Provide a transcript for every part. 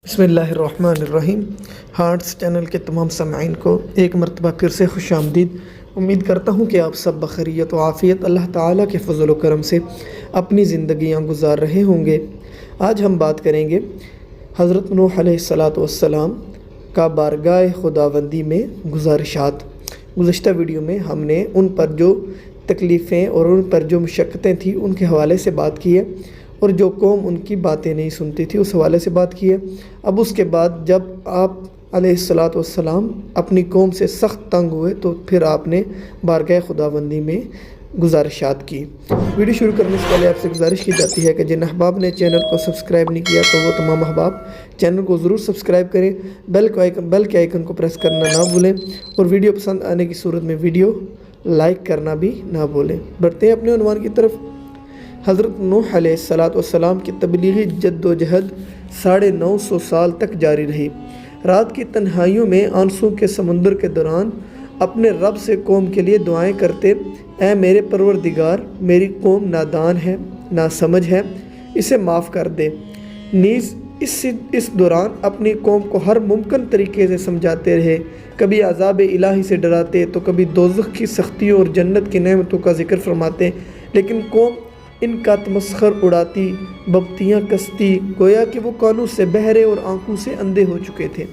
بسم اللہ الرحمن الرحیم۔ ہارٹس چینل کے تمام سامعین کو ایک مرتبہ پھر سے خوش آمدید۔ امید کرتا ہوں کہ آپ سب بخیریت و عافیت اللہ تعالیٰ کے فضل و کرم سے اپنی زندگیاں گزار رہے ہوں گے۔ آج ہم بات کریں گے حضرت نوح علیہ السلام کا بارگاہ خداوندی میں گزارشات۔ گزشتہ ویڈیو میں ہم نے ان پر جو تکلیفیں اور ان پر جو مشقتیں تھیں ان کے حوالے سے بات کی ہے، اور جو قوم ان کی باتیں نہیں سنتی تھی اس حوالے سے بات کی ہے۔ اب اس کے بعد جب آپ علیہ السلام اپنی قوم سے سخت تنگ ہوئے تو پھر آپ نے بارگاہ خداوندی میں گزارشات کی۔ ویڈیو شروع کرنے سے پہلے آپ سے گزارش کی جاتی ہے کہ جن احباب نے چینل کو سبسکرائب نہیں کیا تو وہ تمام احباب چینل کو ضرور سبسکرائب کریں، بیل کے آئیکن کو پریس کرنا نہ بھولیں، اور ویڈیو پسند آنے کی صورت میں ویڈیو لائک کرنا بھی نہ بھولیں۔ بڑھتے ہیں اپنے عنوان کی طرف۔ حضرت نوح علیہ السلام کی تبلیغی جد و جہد 950 سال تک جاری رہی۔ رات کی تنہائیوں میں آنسوں کے سمندر کے دوران اپنے رب سے قوم کے لیے دعائیں کرتے، اے میرے پروردگار، میری قوم نادان ہے، ناسمجھ ہے، اسے معاف کر دے۔ نیز اس دوران اپنی قوم کو ہر ممکن طریقے سے سمجھاتے رہے، کبھی عذاب الہی سے ڈراتے تو کبھی دوزخ کی سختیوں اور جنت کی نعمتوں کا ذکر فرماتے، لیکن قوم ان کا تمسخر اڑاتی، ببتیاں کستی، گویا کہ وہ کانوں سے بہرے اور آنکھوں سے اندھے ہو چکے تھے۔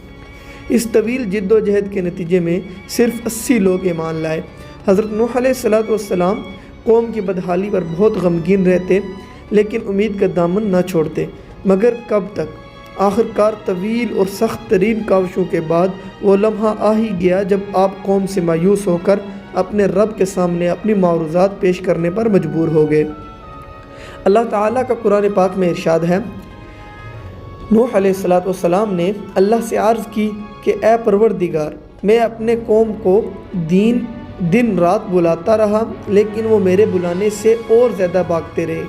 اس طویل جد و جہد کے نتیجے میں صرف 80 لوگ ایمان لائے۔ حضرت نوح علیہ السلام قوم کی بدحالی پر بہت غمگین رہتے، لیکن امید کا دامن نہ چھوڑتے۔ مگر کب تک؟ آخر کار طویل اور سخت ترین کاوشوں کے بعد وہ لمحہ آ ہی گیا جب آپ قوم سے مایوس ہو کر اپنے رب کے سامنے اپنی معروضات پیش کرنے پر مجبور ہو گئے۔ اللہ تعالیٰ کا قرآن پاک میں ارشاد ہے، نوح علیہ السلام نے اللہ سے عرض کی کہ اے پروردگار، میں اپنے قوم کو دن رات بلاتا رہا، لیکن وہ میرے بلانے سے اور زیادہ بھاگتے رہے۔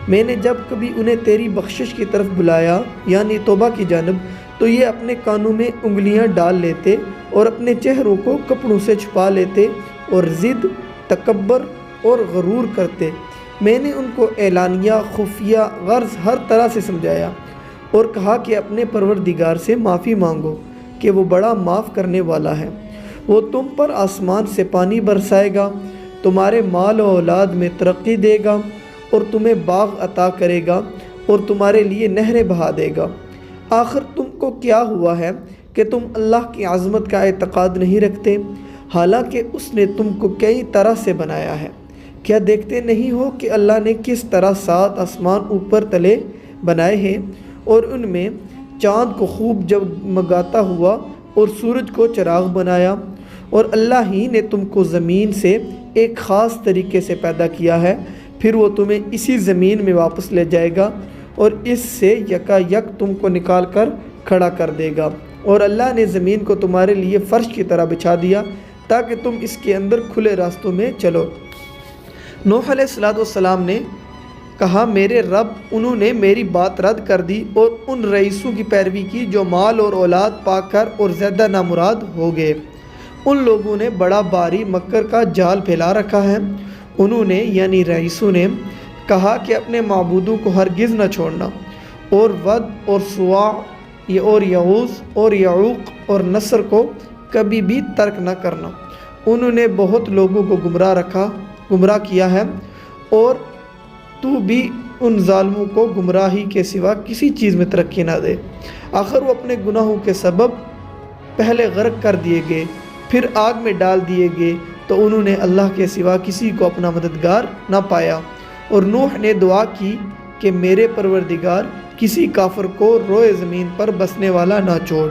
میں نے جب کبھی انہیں تیری بخشش کی طرف بلایا، یعنی توبہ کی جانب، تو یہ اپنے کانوں میں انگلیاں ڈال لیتے اور اپنے چہروں کو کپڑوں سے چھپا لیتے اور ضد، تکبر اور غرور کرتے۔ میں نے ان کو اعلانیہ، خفیہ، غرض ہر طرح سے سمجھایا اور کہا کہ اپنے پروردگار سے معافی مانگو کہ وہ بڑا معاف کرنے والا ہے۔ وہ تم پر آسمان سے پانی برسائے گا، تمہارے مال و اولاد میں ترقی دے گا، اور تمہیں باغ عطا کرے گا اور تمہارے لیے نہریں بہا دے گا۔ آخر تم کو کیا ہوا ہے کہ تم اللہ کی عظمت کا اعتقاد نہیں رکھتے، حالانکہ اس نے تم کو کئی طرح سے بنایا ہے؟ کیا دیکھتے نہیں ہو کہ اللہ نے کس طرح 7 آسمان اوپر تلے بنائے ہیں، اور ان میں چاند کو خوب جگمگاتا ہوا اور سورج کو چراغ بنایا؟ اور اللہ ہی نے تم کو زمین سے ایک خاص طریقے سے پیدا کیا ہے، پھر وہ تمہیں اسی زمین میں واپس لے جائے گا اور اس سے یکا یک تم کو نکال کر کھڑا کر دے گا۔ اور اللہ نے زمین کو تمہارے لیے فرش کی طرح بچھا دیا تاکہ تم اس کے اندر کھلے راستوں میں چلو۔ نوح علیہ السلام نے کہا، میرے رب، انہوں نے میری بات رد کر دی اور ان رئیسوں کی پیروی کی جو مال اور اولاد پا کر اور زیادہ نامراد ہو گئے۔ ان لوگوں نے بڑا بھاری مکر کا جال پھیلا رکھا ہے۔ انہوں نے یعنی رئیسوں نے کہا کہ اپنے معبودوں کو ہرگز نہ چھوڑنا، اور ود اور سواع اور یغوث اور یعوق اور نصر کو کبھی بھی ترک نہ کرنا۔ انہوں نے بہت لوگوں کو گمراہ کیا ہے، اور تو بھی ان ظالموں کو گمراہی کے سوا کسی چیز میں ترقی نہ دے۔ آخر وہ اپنے گناہوں کے سبب پہلے غرق کر دیے گئے، پھر آگ میں ڈال دیے گئے، تو انہوں نے اللہ کے سوا کسی کو اپنا مددگار نہ پایا۔ اور نوح نے دعا کی کہ میرے پروردگار، کسی کافر کو روئے زمین پر بسنے والا نہ چھوڑ۔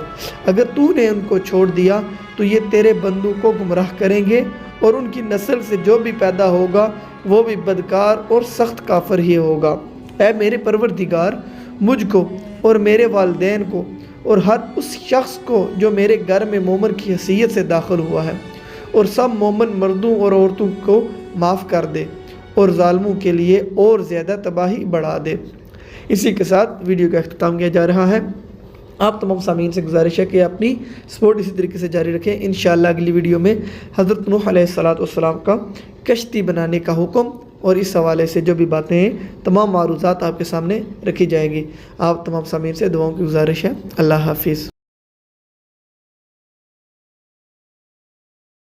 اگر تو نے ان کو چھوڑ دیا تو یہ تیرے بندوں کو گمراہ کریں گے، اور ان کی نسل سے جو بھی پیدا ہوگا وہ بھی بدکار اور سخت کافر ہی ہوگا۔ اے میرے پروردگار، مجھ کو اور میرے والدین کو اور ہر اس شخص کو جو میرے گھر میں مومن کی حیثیت سے داخل ہوا ہے، اور سب مومن مردوں اور عورتوں کو معاف کر دے، اور ظالموں کے لیے اور زیادہ تباہی بڑھا دے۔ اسی کے ساتھ ویڈیو کا اختتام کیا جا رہا ہے۔ آپ تمام سامعین سے گزارش ہے کہ اپنی سپورٹ اسی طریقے سے جاری رکھیں۔ انشاءاللہ اگلی ویڈیو میں حضرت نوح علیہ السلام کا کشتی بنانے کا حکم اور اس حوالے سے جو بھی باتیں ہیں تمام معروضات آپ کے سامنے رکھی جائیں گی۔ آپ تمام سامعین سے دعاؤں کی گزارش ہے۔ اللہ حافظ۔